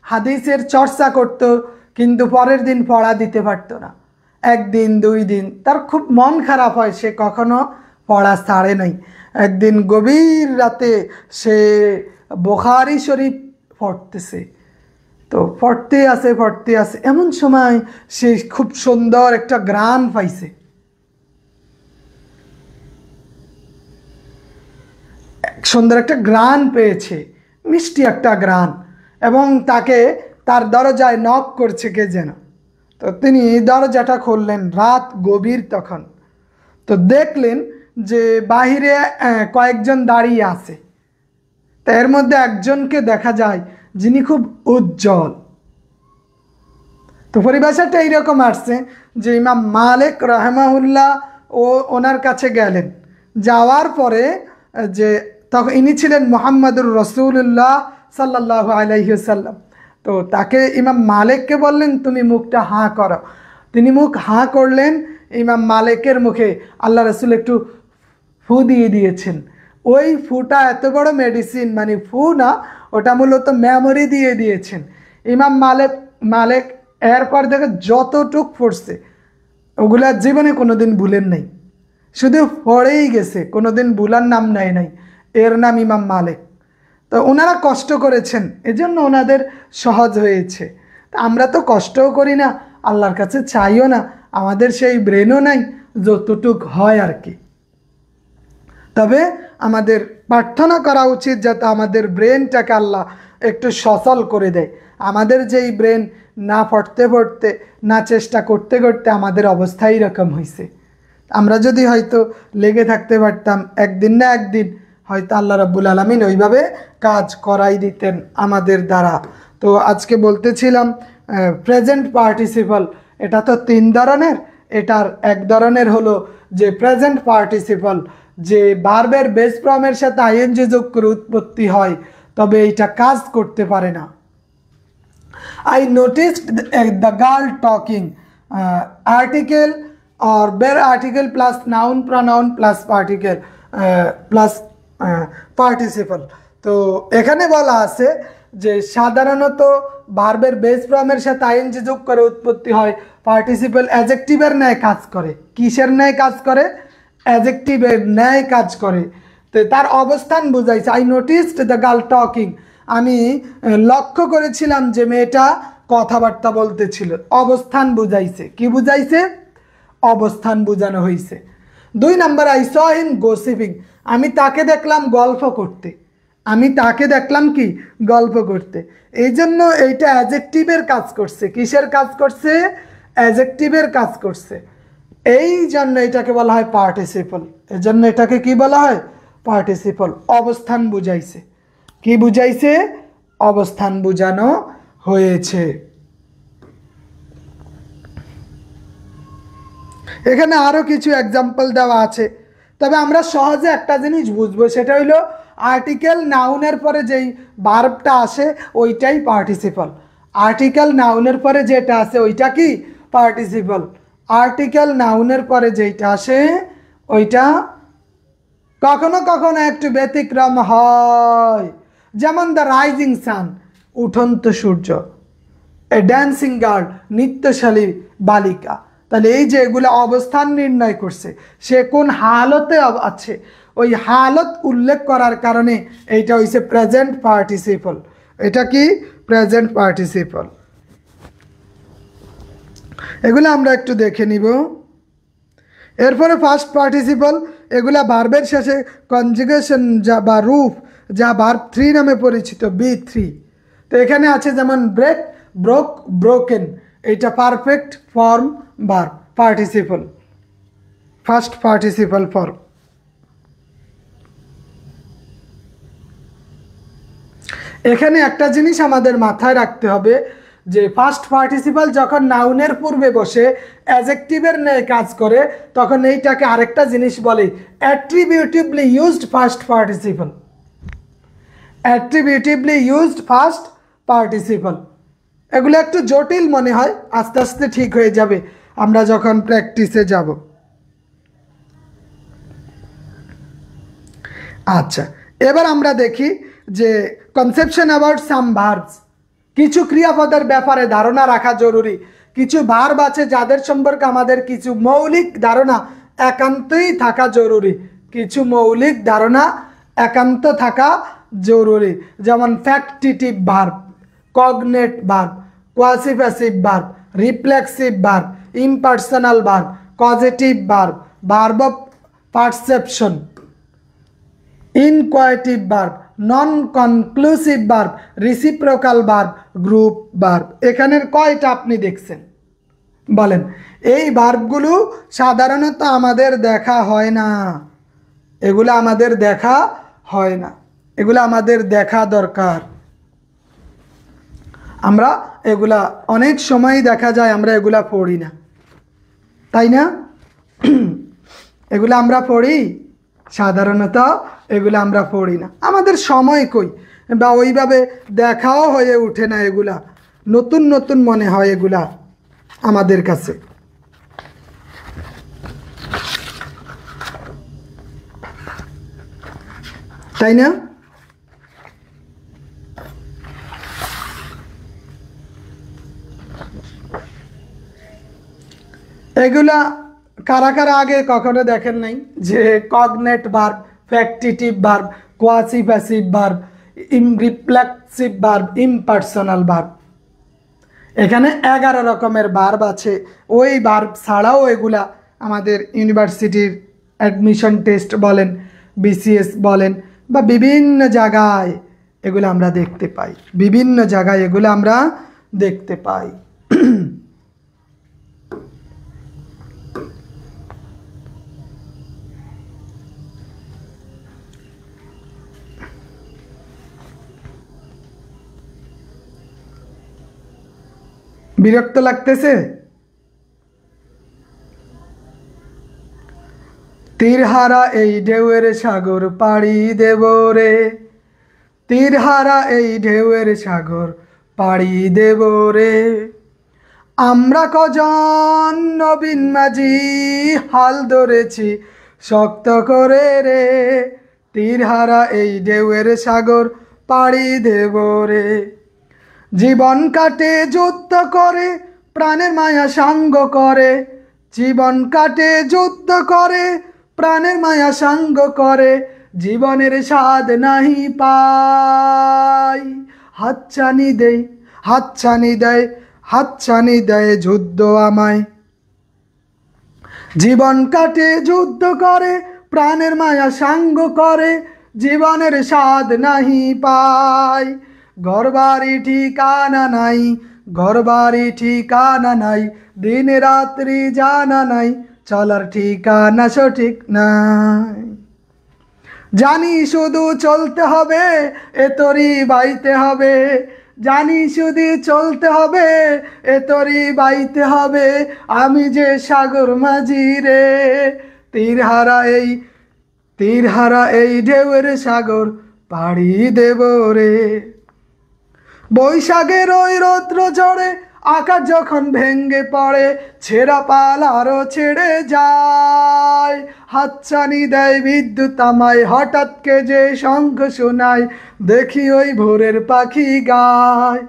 হাদিসের চর্চা করত, কিন্তু পরের দিন পড়া দিতে পারতো না। 1 দিন 2 দিন তার খুব মন খারাপ হয়, সে কখনো পড়া ছাড়ে নাই। একদিন গভীর রাতে সে বুখারী শরীফ পড়তেছে, তো পড়তে আছে, এমন সময় সে খুব সুন্দর একটা ঘ্রাণ পাইছে। সুন্দর একটা ঘ্রাণ পেয়েছে, মিষ্টি একটা ঘ্রাণ, এবং তার দরজায় নক করছে কে যেন। তো তিনি দরজাটা খুললেন, রাত গভীর তখন। তো দেখলেন যে বাহিরে কয়েকজন দাঁড়িয়ে আছে। তো এর মধ্যে একজনকে দেখা যায় যিনি খুব উজ্জ্বল। তো পরিভাষাটা এইরকম আসছে যে ইমাম মালিক রাহমাহুল্লাহ ওনার কাছে গেলেন, যাওয়ার পরে যে তখন ইনি ছিলেন মুহাম্মদুর রাসূলুল্লাহ সাল্লাল্লাহু আলাইহি ওয়াসাল্লাম। তো তাকে ইমাম মালিককে বললেন, তুমি মুখটা হাঁ করো। তিনি মুখ হাঁ করলেন। ইমাম মালিকের মুখে আল্লাহ রাসূল একটু ফু দিয়ে দিয়েছেন। ওই ফুটা এত বড় মেডিসিন, মানে ফু না, ওটা মূলত মেমোরি দিয়ে দিয়েছেন। ইমাম মালিক এরপর দেখে যতটুক পড়ছে ওগুলা জীবনে কোনোদিন ভুলেন নাই, শুধু পড়েই গেছে, কোনোদিন ভুলার নাম নেয় নাই। এর নাম ইমাম মালিক। তো ওনারা কষ্ট করেছেন, এজন্য ওনাদের সহজ হয়েছে। তা আমরা তো কষ্টও করি না, আল্লাহর কাছে চাইও না, আমাদের সেই ব্রেনও নাই, যতটুক হয় আর কি। তবে আমাদের প্রার্থনা করা উচিত যাতে আমাদের ব্রেনটাকে আল্লাহ একটু সচল করে দেয়। আমাদের যেই ব্রেন না পড়তে না চেষ্টা করতে করতে আমাদের অবস্থা এরকম হয়েছে। আমরা যদি হয়তো লেগে থাকতে পারতাম, একদিন না একদিন হয়তো আল্লাহ রাব্বুল আলামিন ওইভাবে কাজ করাই দিতেন আমাদের দ্বারা। তো আজকে বলতেছিলাম প্রেজেন্ট পার্টিসিপল, এটা তো 3 ধরনের। এটার এক ধরনের হলো যে প্রেজেন্ট পার্টিসিপল, যে ভার্বের বেস ফর্মের সাথে আইএনজি যোগ করে উৎপত্তি হয়, তবে এটা কাজ করতে পারে না। I noticed the girl talking. Article or bare article plus noun pronoun plus particle plus participle. তো এখানে বলা আছে যে সাধারণত ভার্বের বেস ফর্মের সাথে আইএনজি যোগ করে উৎপত্তি হয়। পার্টিসিপল অ্যাডজেক্টিভের ন্যায় কাজ করে। কিসের ন্যায় কাজ করে? অ্যাডজেক্টিভের ন্যায় কাজ করে। তো তার অবস্থান বুঝাইছে। I noticed the girl talking, আমি লক্ষ্য করেছিলাম যে মেয়েটা কথাবার্তা বলতেছিল। অবস্থান বুঝাইছে। কি বুঝাইছে? অবস্থান বুঝানো হয়েছে। 2 number, I saw him gossiping, আমি তাকে দেখলাম গল্প করতে। আমি তাকে দেখলাম কি? গল্প করতে। এই জন্য এইটা অ্যাডজেক্টিভের কাজ করছে। কিসের কাজ করছে? অ্যাডজেক্টিভের কাজ করছে। এই জন্য এটাকে বলা হয় পার্টিসিপল। এই জন্য এটাকে কি বলা হয়? পার্টিসিপল। অবস্থান বুঝাইছে। কি বুঝাইছে? অবস্থান বুঝানো হয়েছে। এখানে আরো কিছু এক্সাম্পল দেওয়া আছে, তবে আমরা সহজে একটা জিনিস বুঝবো, সেটা হইলো আর্টিকেল নাউনের পরে যেই ভার্বটা আসে ওইটাই পার্টিসিপল। আর্টিকেল নাউনের পরে যেটা আসে ওইটা কি পার্টিসিপল। আর্টিকেল নাউনের পরে যেটা আসে ওইটা কখনো কখনো একটু ব্যতিক্রম হয়, যেমন দ্য রাইজিং সান উঠন্ত সূর্য, এ ড্যান্সিং গার্ল নৃত্যশালী বালিকা। তাহলে এই যে এগুলো অবস্থান নির্ণয় করছে, সে কোন হালতে আছে ওই হালত উল্লেখ করার কারণে এইটা হইছে প্রেজেন্ট পার্টিসিপল। এটা কি প্রেজেন্ট পার্টিসিপল। এগুলো আমরা একটু দেখে নিব। এরপরে ফার্স্ট পার্টিসিপল, এগুলা ভার্বের শেষে কনজুগেশন যা বা রূপ যা ভার্ব 3 নামে পরিচিত, B3। তো এখানে আছে যেমন ব্রেক, ব্রোক, ব্রোকেন, এটা perfect form verb participle, first participle form. এখানে একটা জিনিস আমাদের মাথায় রাখতে হবে যে ফার্স্ট পার্টিসিপল যখন নাউনের পূর্বে বসে অ্যাডজেক্টিভের ন্যায় কাজ করে, তখন এইটাকে আরেকটা জিনিস বলে attributively used first participle. Attributively used first participle. এগুলো একটু জটিল মনে হয়, আস্তে আস্তে ঠিক হয়ে যাবে আমরা যখন প্র্যাকটিসে যাব। আচ্ছা, এবার আমরা দেখি যে কনসেপশন অ্যাবাউট সাম ভার্বস। কিছু ক্রিয়াপদের ব্যাপারে ধারণা রাখা জরুরি। কিছু ভার্ব আছে যাদের সম্পর্কে আমাদের কিছু মৌলিক ধারণা একান্তই থাকা জরুরি। কিছু মৌলিক ধারণা একান্ত থাকা জরুরি, যেমন factitive verb, cognate verb, quasi passive verb, reflexive verb, impersonal verb, causative verb, verb of perception, inchoative verb, non conclusive verb, reciprocal verb, group verb. এখানের কয়টা আপনি দেখছেন বলেন? এই ভার্বগুলো সাধারণত আমাদের দেখা হয় না, এগুলো আমাদের দেখা হয় না, এগুলো আমাদের দেখা দরকার। আমরা এগুলা অনেক সময় দেখা যায় আমরা এগুলা পড়ি না, তাই না? এগুলো আমরা পড়ি সাধারণত, এগুলো আমরা পড়ি না, আমাদের সময় কই বা ওইভাবে দেখাও হয়ে ওঠে না, এগুলা নতুন নতুন মনে হয় এগুলা আমাদের কাছে। তাই না? এগুলা কারা কারা আগে কখনো দেখেন নাই যে cognate verb, factitive verb, quasi passive verb, reflexive verb, impersonal verb. এখানে 11 রকমের ভার্ব আছে। ওই ভার্ব ছাড়াও এগুলা আমাদের ইউনিভার্সিটির অ্যাডমিশন টেস্ট বলেন, বিসিএস বলেন, বা বিভিন্ন জায়গায় এগুলো আমরা দেখতে পাই, বিভিন্ন জায়গায় এগুলো আমরা দেখতে পাই। বিরক্ত লাগতেছে? তীরহারা এই ঢেউয়ের সাগর পাড়ি দেব রে, তীরহারা এই ঢেউয়ের সাগর পাড়ি দেব রে, আমরা কজন নবীন মাঝি হাল ধরেছি শক্ত করে রে, তীরহারা এই ঢেউয়ের সাগর পাড়ি দেব রে, জীবন কাটে যুদ্ধ করে প্রাণের মায়া সাঙ্গ করে, জীবন কাটে যুদ্ধ করে প্রাণের মায়া সাঙ্গ করে, জীবনের স্বাদ নাহি পাই, হাতছানি দেই, হাতছানি দেয়, হাতছানি দেয় যুদ্ধ আমায়, জীবন কাটে যুদ্ধ করে প্রাণের মায়া সাঙ্গ করে, জীবনের স্বাদ নাহি পাই, ঘরবাড়ি ঠিকানা নাই, ঘরবাড়ি ঠিকানা নাই, দিন রাত্রি জানা নাই, চলার ঠিকানা সঠিক নাই, জানি শুধু চলতে হবে এ তরি বাইতে হবে, জানি শুধু চলতে হবে, এ তরি বাইতে হবে, আমি যে সাগর মাঝি রে। তীরহারা এই ঢেউয়ের সাগর পাড়ি দেব রে। বৈশাখের ওই রৌদ্র ঝড়ে আকাশ যখন ভেঙ্গে পড়ে, ছেঁড়া পাল আরো ছেড়ে যায়, হাতছানি দেয় বিদ্যুৎ আমায়, হঠাৎ কে যে শঙ্খ শোনায়, দেখি ওই ভোরের পাখি গায়।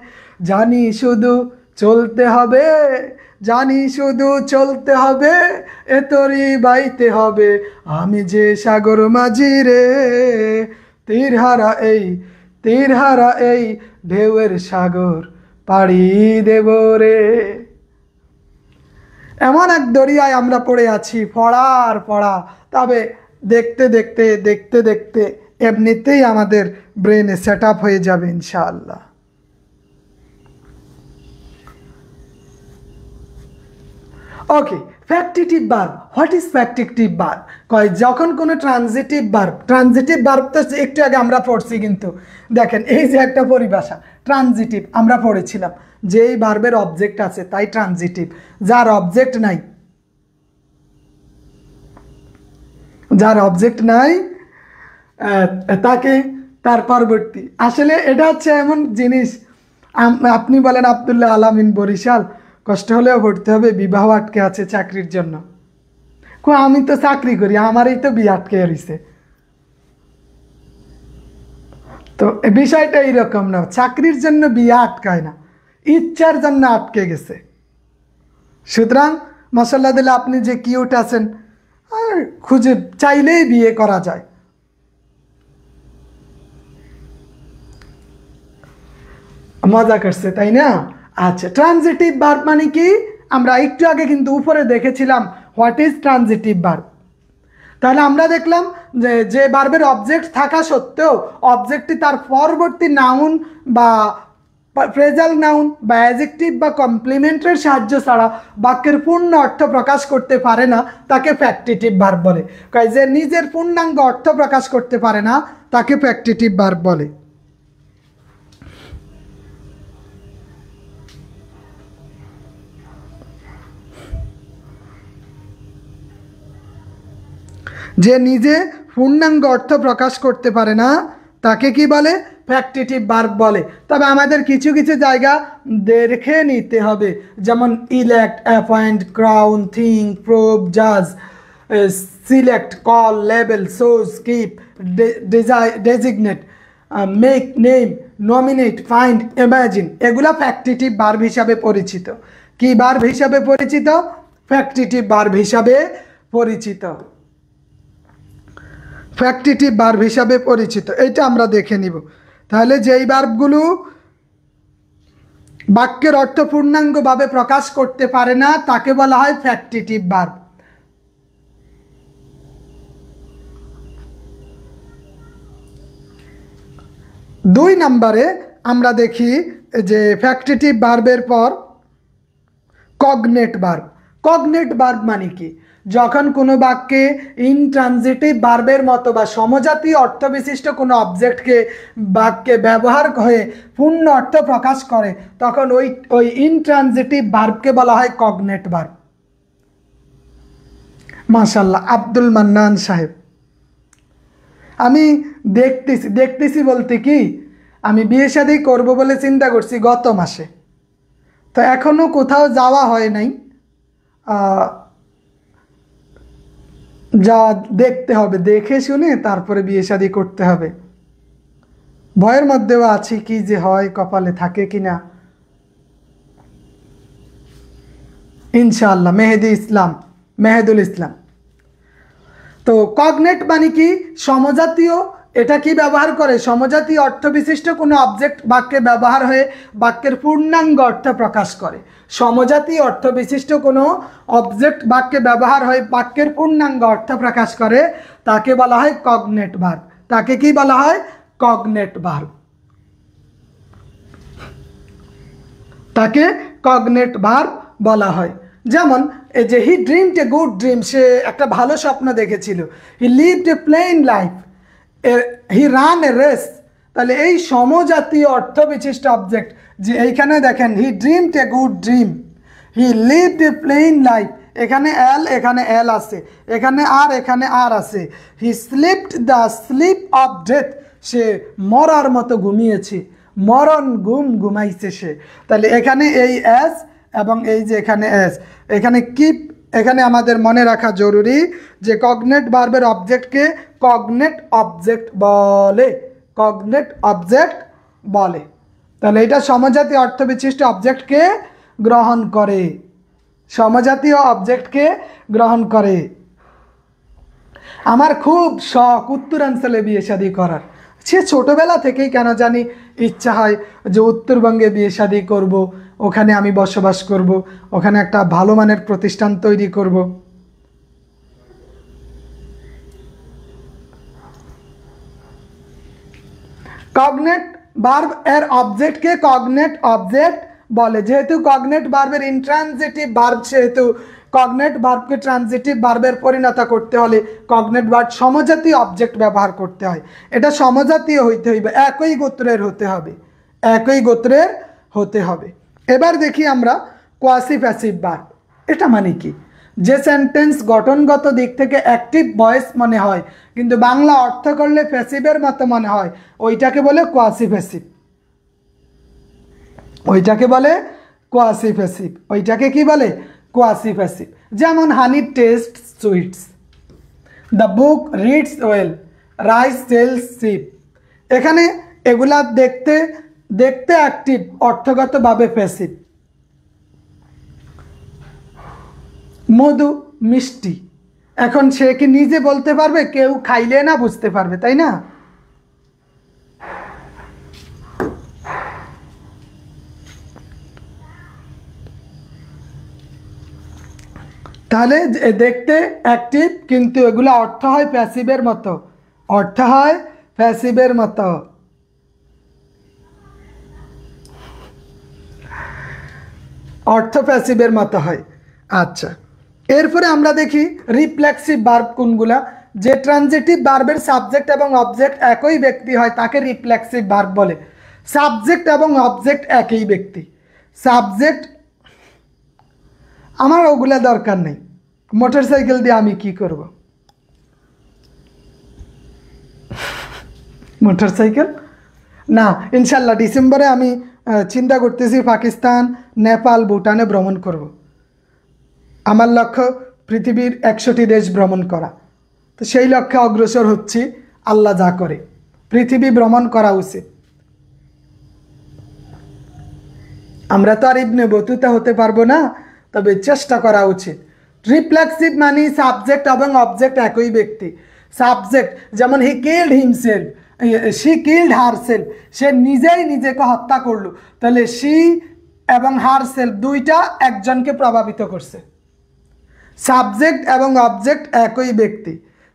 জানি শুধু চলতে হবে, জানি শুধু চলতে হবে, এ তরি বাইতে হবে, আমি যে সাগর মাঝি রে। তীরহারা এই ঢেউয়ের সাগর পাড়ি দেব রে। এমন এক দরিয়ায় আমরা পড়ে আছি, পড়া, তবে দেখতে দেখতে দেখতে দেখতে এমনিতেই আমাদের ব্রেনে সেট আপ হয়ে যাবে ইনশাআল্লাহ। Okay, factitive verb. What is factitive verb? কয় যখন কোনো ট্রানজিটিভ ভার্ব তো একটু আগে আমরা পড়ছি, কিন্তু দেখেন এই যে একটা পরিভাষা ট্রানজিটিভ আমরা পড়েছিলাম, যেই ভার্বের অবজেক্ট আছে তাই ট্রানজিটিভ, যার অবজেক্ট নাই তাকে তার পরবর্তী। আসলে এটা হচ্ছে এমন জিনিস, আপনি বলেন আব্দুল্লাহ আলামিন বরিশাল, কষ্ট হলেও পড়তে হবে, বিবাহ আটকে আছে চাকরির জন্য। আমি তো চাকরি করি, আমারই তো বিয়ে আটকে রয়েছে। তো বিষয়টা এইরকম না, চাকরির জন্য বিয়ে আটকায় না, ইচ্ছার জন্য আটকে গেছে। সুতরাং মাশাআল্লাহ দিলে আপনি যে কিউট আছেন, খুঁজে চাইলেই বিয়ে করা যায়। মজা করছে তাই না? আচ্ছা, ট্রানজিটিভ ভার্ব মানে কি? আমরা একটু আগে কিন্তু উপরে দেখেছিলাম হোয়াট ইজ ট্রানজিটিভ ভার্ব। তাহলে আমরা দেখলাম যে ভার্বের অবজেক্ট থাকা সত্ত্বেও অবজেক্টটি তার পরবর্তী নাউন বা ফ্রেজাল নাউন বা অ্যাডজেক্টিভ বা কমপ্লিমেন্টের সাহায্য ছাড়া বাক্যের পূর্ণ অর্থ প্রকাশ করতে পারে না, তাকে ফ্যাক্টিটিভ ভার্ব বলে। যে নিজের পূর্ণাঙ্গ অর্থ প্রকাশ করতে পারে না, তাকে ফ্যাক্টিটিভ ভার্ব বলে। যে নিজে পূর্ণাঙ্গ অর্থ প্রকাশ করতে পারে না, তাকে কি বলে? ফ্যাক্টিটিভ ভার্ব বলে। তবে আমাদের কিছু কিছু জায়গা দেখে নিতে হবে, যেমন elect, appoint, crown, think, prove, জাজ, select, call, label, choose, keep, designate, make, name, nominate, find, imagine, এগুলা ফ্যাক্টিটিভ ভার্ব হিসাবে পরিচিত। কি ভার্ব হিসাবে পরিচিত? ফ্যাক্টিটিভ ভার্ব হিসাবে পরিচিত। ফ্যাক্টিটিভ ভার্ব হিসাবে পরিচিত, এটা আমরা দেখে নিব। তাহলে যেই ভার্বগুলো বাক্যের অর্থ পূর্ণাঙ্গভাবে প্রকাশ করতে পারে না, তাকে বলা হয় ফ্যাক্টিটিভ ভার্ব। দুই নম্বরে আমরা দেখি যে ফ্যাক্টিটিভ ভার্বের পর কগনেট ভার্ব। কগনেট ভার্ব মানে কি? যখন কোনো বাক্যে ইনট্রানজিটিভ ভার্বের মতো বা সমজাতীয় অর্থবিশিষ্ট কোনো অবজেক্টকে বাক্যে ব্যবহার হয়ে পূর্ণ অর্থ প্রকাশ করে, তখন ওই ইনট্রানজিটিভ ভার্বকে বলা হয় কগনেট ভার্ব। মাশাআল্লাহ, আব্দুল মান্নান সাহেব, আমি দেখতেছি বলতে কি, আমি বিয়ে শাদী করবো বলে চিন্তা করছি গত মাসে, তো এখনো কোথাও যাওয়া হয় নাই, যা দেখতে হবে, দেখে শুনে তারপরে বিয়ে শাদী করতে হবে। ভয়ের মধ্যেও আছি, কি যে হয়, কপালে থাকে কিনা। ইনশাআল্লাহ। মেহেদুল ইসলাম। তো কগনেট মানে কি? সমজাতীয়। এটা কি ব্যবহার করে? সমজাতীয় অর্থবিশিষ্ট কোনো অবজেক্ট বাক্যে ব্যবহার হয়ে বাক্যের পূর্ণাঙ্গ অর্থ প্রকাশ করে। সমজাতীয় অর্থবিশিষ্ট কোনো অবজেক্ট বাক্যে ব্যবহার হয়ে বাক্যের পূর্ণাঙ্গ অর্থ প্রকাশ করে, তাকে বলা হয় কগনেট ভার্ব। তাকে কি বলা হয়? Cognate verb. তাকে কগনেট ভার্ব বলা হয়। যেমন এই যে he dreamed a good dream, সে একটা ভালো স্বপ্ন দেখেছিল। He lived a plain life, he ran a race, তাহলে এই সমজাতীয় অর্থবিশিষ্ট অবজেক্ট যে এইখানে দেখেন he dreamed a good dream, he lived a plain life, এখানে এল আছে, এখানে আর আছে। He slept the sleep of death, সে মরার মতো ঘুমিয়েছে, মরণ ঘুমাইছে সে। তাহলে এখানে এই এস এবং এই যে এখানে এস, এখানে কিপ, এখানে আমাদের মনে রাখা জরুরি যে কগনেট ভার্বের অবজেক্টকে কগনেট অবজেক্ট বলে, কগনেট অবজেক্ট বলে। তাহলে এটা সমজাতীয় অর্থবিশিষ্ট অবজেক্টকে গ্রহণ করে, সমজাতীয় অবজেক্টকে গ্রহণ করে। আমার খুব শখ উত্তরাঞ্চলে বিয়ে শাদী করার, সে ছোটোবেলা থেকেই কেন জানি ইচ্ছা হয় যে উত্তরবঙ্গে বিয়ে শাদী করব, ওখানে আমি বসবাস করব, ওখানে একটা ভালো মানের প্রতিষ্ঠান তৈরি করব। কগনেট ভার্ব এর অবজেক্টকে কগনেট অবজেক্ট বলে। যেহেতু কগনেট ভার্বের ইনট্রানজিটিভ ভার্ব, সেহেতু কগনেট ভার্বকে ট্রানজিটিভ ভার্বের পরিণত করতে হলে কগনেট ভার্ব সমজাতীয় অবজেক্ট ব্যবহার করতে হয়। এটা সমজাতীয় হইতে হইবে, একই গোত্রের হতে হবে, একই গোত্রের হতে হবে। এবার দেখি আমরা কোয়াসি প্যাসিভ ভার্ব। এটা মানে কি? যে সেন্টেন্স গঠনগত দিক থেকে অ্যাক্টিভ ভয়েস মনে হয় কিন্তু বাংলা অর্থ করলে প্যাসিভের মতো মনে হয়, ওইটাকে বলে কোয়াসি প্যাসিভ, ওইটাকে বলে কোয়াসি প্যাসিভ, ওইটাকে কি বলে? Quasi passive. যেমন honey taste sweets, the book reads well, rice sells cheap. এখানে এগুলা দেখতে দেখতে অ্যাক্টিভ, অর্থগতভাবে প্যাসিভ। মধু মিষ্টি, এখন সে কি নিজে বলতে পারবে? কেউ খাইলে না বুঝতে পারবে, তাই না? তাহলে দেখতে অ্যাক্টিভ কিন্তু এগুলো অর্থ হয় প্যাসিভের মতো, অর্থ হয় প্যাসিভের মতো। অর্থ প্যাসিভের মতো হয়। আচ্ছা, এরপরে আমরা দেখি রিফ্লেক্সিভ ভার্ব কোনগুলা। যে ট্রানজিটিভ ভার্বের সাবজেক্ট এবং অবজেক্ট একই ব্যক্তি হয় তাকে রিফ্লেক্সিভ ভার্ব বলে। সাবজেক্ট এবং অবজেক্ট একই ব্যক্তি, সাবজেক্ট, আমার ওগুলা দরকার নেই। মোটরসাইকেল দিয়ে আমি কি করব? মোটরসাইকেল না, ইনশাল্লাহ ডিসেম্বরে আমি চিন্তা করতেছি পাকিস্তান, নেপাল, ভুটানে ভ্রমণ করব। আমার লক্ষ্য পৃথিবীর 100টি দেশ ভ্রমণ করা। তো সেই লক্ষ্যে অগ্রসর হচ্ছি, আল্লাহ যা করে। পৃথিবী ভ্রমণ করা উচিত। আমরা তো আর ইবনে বতুতা হতে পারবো না, তবে চেষ্টা করা উচিত। রিফ্লেক্সিভ মানে সাবজেক্ট এবং অবজেক্ট একই ব্যক্তি। সাবজেক্ট যেমন he killed himself, she killed herself, সে নিজেই নিজেকে হত্যা করলো। তাহলে শি এবং হারসেলফ দুইটা একজনকে প্রভাবিত করছে। সাবজেক্ট এবং অবজেক্ট একই ব্যক্তি,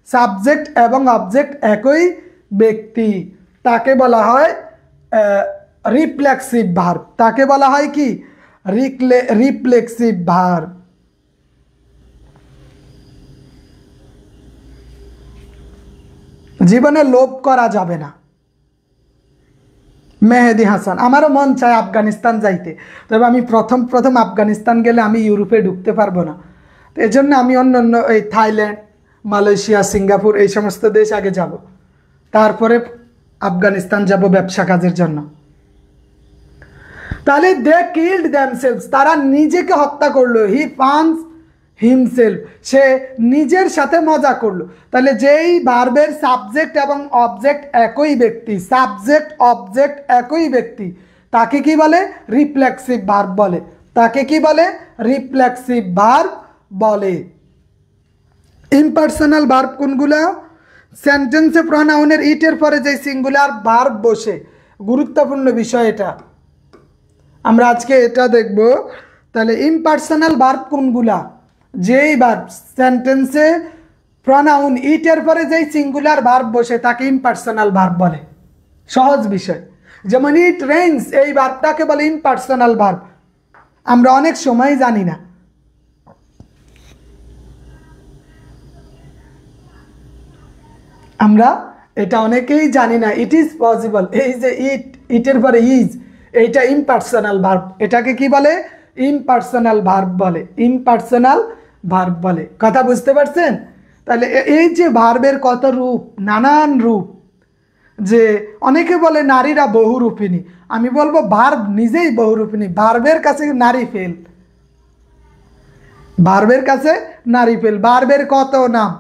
সাবজেক্ট এবং অবজেক্ট একই ব্যক্তি, তাকে বলা হয় রিফ্লেক্সিভ ভার্ব। তাকে বলা হয় কি? Reflexive verb. জীবনে লোভ করা যাবে না। মেহেদি হাসান, আমারও মন চায় আফগানিস্তান যাইতে, তবে আমি প্রথম আফগানিস্তান গেলে আমি ইউরোপে ঢুকতে পারবো না। তো এই জন্য আমি অন্য এই থাইল্যান্ড, মালয়েশিয়া, সিঙ্গাপুর এই সমস্ত দেশ আগে যাব, তারপরে আফগানিস্তান যাব ব্যবসা কাজের জন্য। তাহলে দে কিল্ড দেমসেলভস, তারা নিজেকে হত্যা করলো। হি ফান্স হিমসেলফ, সে নিজের সাথে মজা করলো। তাহলে যেই ভার্বের সাবজেক্ট এবং অবজেক্ট একই ব্যক্তি, সাবজেক্ট অবজেক্ট একই ব্যক্তি, তাকে কি বলে? রিফ্লেক্সিভ ভার্ব বলে। তাকে কি বলে? রিফ্লেক্সিভ ভার্ব বলে। ইমপার্সোনাল ভার্ব কোনগুলা? সেন্টেন্সে প্রোনাউনের ইটের পরে যে সিঙ্গুলার ভার্ব বসে, গুরুত্বপূর্ণ বিষয় এটা, আমরা আজকে এটা দেখব। তাহলে ইমপার্সোনাল ভার্ব কোনগুলা? যেই ভার্ব সেন্টেন্সে প্রোনাউন ইটের পরে যেই সিঙ্গুলার ভার্ব বসে তাকে ইমপার্সোনাল ভার্ব বলে। সহজ বিষয়। যেমন ইট রেইনস, এই ভার্বটাকে বলে ইমপার্সোনাল ভার্ব। আমরা অনেক সময় জানি না। আমরা এটা অনেকেই জানি না। ইট ইজ পসিবল, এই যে ইটের পরে ইজ, এইটা ইমপার্সোনাল ভার্ব। এটাকে কি বলে? ইমপার্সোনাল ভার্ব বলে, ইমপার্সোনাল ভার্ব বলে। কথা বুঝতে পারছেন? তাহলে এই যে ভার্বের কত রূপ, নানান রূপ। যে অনেকে বলে নারীরা বহুরূপিণী, আমি বলবো ভার্ব নিজেই বহুরূপিণী। ভার্বের কাছে নারী ফেল, ভার্বের কাছে নারী ফেল। ভার্বের কত নাম,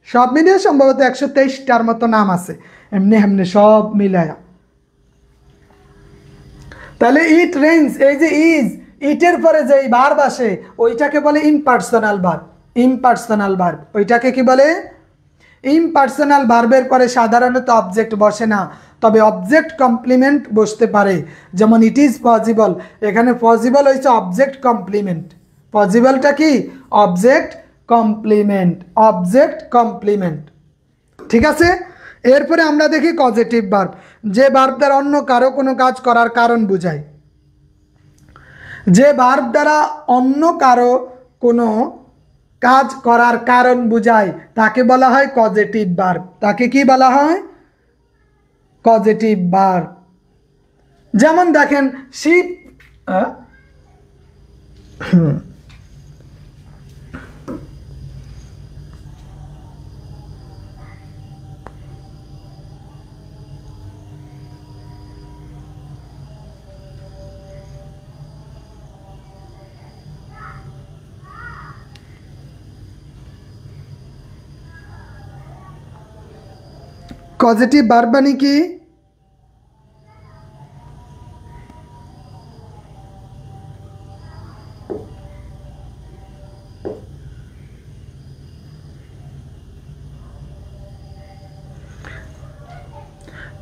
সব মিলিয়ে সম্ভবত 123টার মতো নাম আছে, এমনি এমনি সব মিলায়া। তাহলে ইট রেইনস, এই যে ইজ, ইটের পরে যে ভার্ব আসে ওইটাকে বলে ইমপার্সোনাল ভার্ব। ইমপার্সোনাল ভার্ব ওইটাকে কি বলে? ইমপার্সোনাল ভার্বের পরে সাধারণত অবজেক্ট বসে না, তবে অবজেক্ট কমপ্লিমেন্ট বসতে পারে। যেমন ইট ইজ পসিবল, এখানে পসিবল হয়েছে অবজেক্ট কমপ্লিমেন্ট। পসিবলটা কি? Object complement, object complement. ঠিক আছে। এরপরে আমরা দেখি পজিটিভ ভার্ব, যে ভার্ব দ্বারা অন্য কারো কোনো কাজ করার কারণ বোঝায়। যে ভার্ব দ্বারা অন্য কারো কোনো কাজ করার কারণ বোঝায় তাকে বলা হয় পজিটিভ ভার্ব। তাকে কি বলা হয়? Positive verb. যেমন দেখেন শিপ, পজিটিভ ভার্ব মানে কি?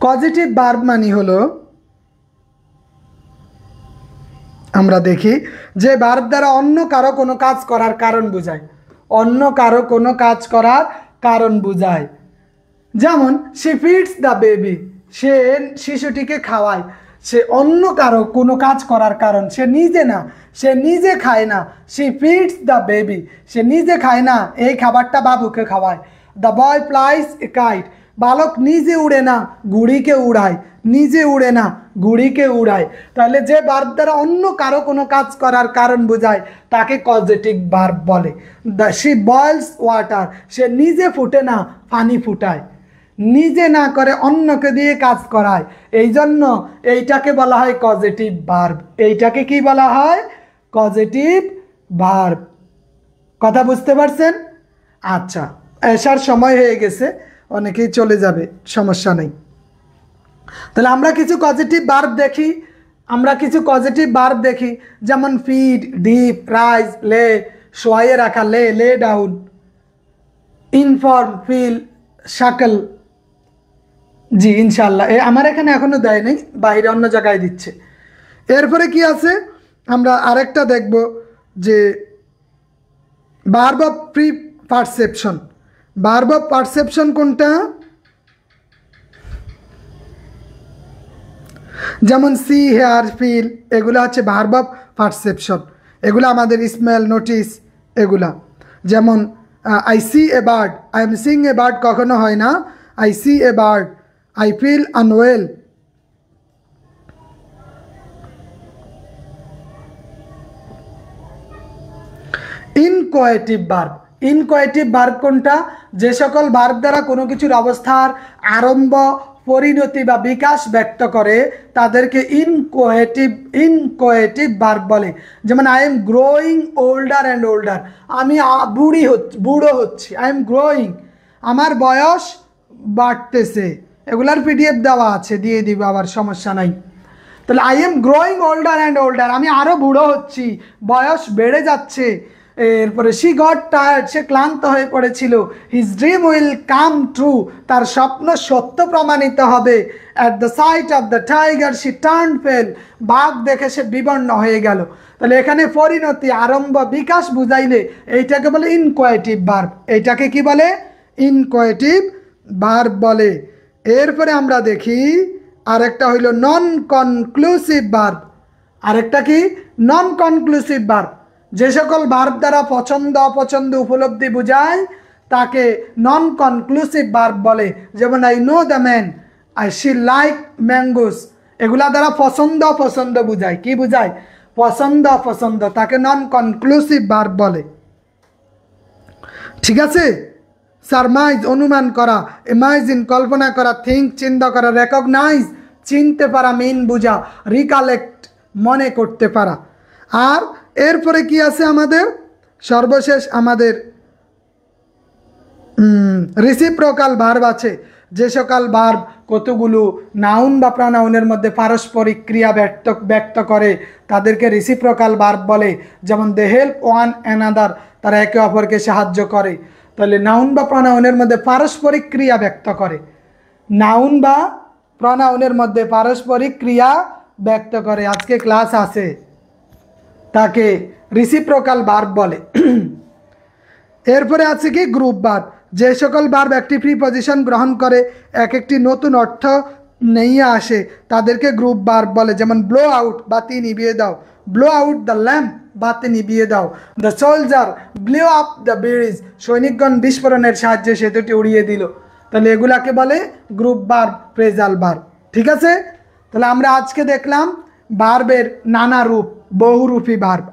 পজিটিভ ভার্ব মানে হলো, আমরা দেখি যে ভার্ব দ্বারা অন্য কারো কোনো কাজ করার কারণ বোঝায়। অন্য কারো কোনো কাজ করার কারণ বোঝায়। যেমন শি ফিডস দ্য বেবি, সে শিশুটিকে খাওয়ায়। সে অন্য কারো কোনো কাজ করার কারণ, সে নিজে না, সে নিজে খায় না। শি ফিডস দ্য বেবি, সে নিজে খায় না, এই খাবারটা বাবুকে খাওয়ায়। The boy flies a kite, বালক নিজে উড়ে না, ঘুড়িকে উড়ায়। নিজে উড়ে না, ঘুড়িকে উড়ায়। তাহলে যে ভার্ব দ্বারা অন্য কারো কোনো কাজ করার কারণ বোঝায় তাকে পজিটিভ ভার্ব বলে। দ্য শি বয়েলস ওয়াটার, সে নিজে ফুটে না, পানি ফুটায়। নিজে না করে অন্যকে দিয়ে কাজ করায়, এই জন্য এইটাকে বলা হয় পজিটিভ ভার্ব। এইটাকে কি বলা হয়? Positive verb. কথা বুঝতে পারছেন? আচ্ছা, এসার সময় হয়ে গেছে, অনেকেই চলে যাবে, সমস্যা নেই। তাহলে আমরা কিছু পজিটিভ ভার্ব দেখি। আমরা কিছু পজিটিভ ভার্ব দেখি, যেমন ফিড, ডিপ, রাইজ, লে, শোয়াইয়ে রাখা, লে, লে ডাউন, ইনফর্ম, ফিল, শাকল। জি ইনশাল্লাহ, আমার এখানে এখনো দেয় নাই, বাইরে অন্য জায়গায় দিচ্ছে। এরপরে কি আছে, আমরা আরেকটা দেখব যে verb of pre perception. Verb of perception কোনটা? যেমন সি, হেয়ার, ফিল, এগুলো হচ্ছে ভার্ব অফ পারসেপশন। এগুলো আমাদের স্মেল, নোটিস, এগুলা। যেমন I see a bird, I am seeing a bird কখনো হয় না, I see a bird. I feel unwell, inchoative verb. Inchoative verb কোনটা? যে সকল ভার্ব দ্বারা কোনো কিছুর অবস্থার আরম্ভ, পরিণতি বা বিকাশ ব্যক্ত করে তাদেরকে ইনকোয়েটিভ ভার্ব বলে। যেমন I am growing older and older, আমি বুড়ো হচ্ছি। আই এম গ্রোয়িং, আমার বয়স বাড়তেছে। এগুলার পিডিএফ দেওয়া আছে, দিয়ে দিব, আবার সমস্যা নাই। তাহলে I am growing older and older, আমি আরও বুড়ো হচ্ছি, বয়স বেড়ে যাচ্ছে। এরপরে শি গট টায়ার্ড, সে ক্লান্ত হয়ে পড়েছিল। His dream will come true, তার স্বপ্ন সত্য প্রমাণিত হবে। At the sight of the tiger she turn pale, বাঘ দেখে সে বিবর্ণ হয়ে গেল। তাহলে এখানে পরিণতি, আরম্ভ, বিকাশ বুঝাইলে এইটাকে বলে ইনকোয়েটিভ ভার্ব। এইটাকে কি বলে? ইনকোয়েটিভ ভার্ব বলে। এরপরে আমরা দেখি আরেকটা হইল নন কনক্লুসিভ ভার্ব। আরেকটা কি? নন কনক্লুসিভ ভার্ব। যে সকল ভার্ব দ্বারা পছন্দ অপছন্দ উপলব্ধি বোঝায় তাকে নন কনক্লুসিভ ভার্ব বলে। যেমন I know the man, I she like mangoes, এগুলা দ্বারা পছন্দ পছন্দ বুঝায়। কি বুঝায়? পছন্দ পছন্দ, তাকে নন কনক্লুসিভ ভার্ব বলে। ঠিক আছে? সারমাইজ অনুমান করা, ইমাজিন কল্পনা করা, থিঙ্ক চিন্তা করা, রেকগনাইজ চিনতে পারা, মিন বুঝা, রিকালেক্ট মনে করতে পারা। আর এরপরে কি আছে আমাদের? সর্বশেষ আমাদের রিসিপ্রোকাল ভার্ব আছে। যে সকল ভার্ব কতগুলো নাউন বা প্রনাউনের মধ্যে পারস্পরিক ক্রিয়া ব্যক্ত করে তাদেরকে রিসিপ্রোকাল ভার্ব বলে। যেমন দে হেল্প ওয়ান অ্যানাদার, তারা একে অপরকে সাহায্য করে। তাহলে নাউন বা প্রনাউনের মধ্যে পারস্পরিক ক্রিয়া ব্যক্ত করে, নাউন বা প্রনাউনের মধ্যে পারস্পরিক ক্রিয়া ব্যক্ত করে। আজকে ক্লাস আছে, তাকে রিসিপ্রোকাল ভার্ব বলে। এরপরে আছে কি? Group verb. যে সকল ভার্ব একটি প্রিপজিশন গ্রহণ করে এক একটি নতুন অর্থ নিয়ে আসে তাদেরকে গ্রুপ ভার্ব বলে। যেমন ব্লো আউট, বাতি নিভিয়ে দাও, ব্লো আউট দ্য ল্যাম্প, বাতি নিভিয়ে দাও। The soldier blow up the bridge, সৈনিকগণ বিস্ফোরণের সাহায্যে সেতুটি উড়িয়ে দিল। তাহলে এগুলাকে বলে গ্রুপ ভার্ব, ফ্রেজাল ভার্ব। ঠিক আছে? তাহলে আমরা আজকে দেখলাম ভার্বের নানা রূপ, বহুরূপী ভার্ব।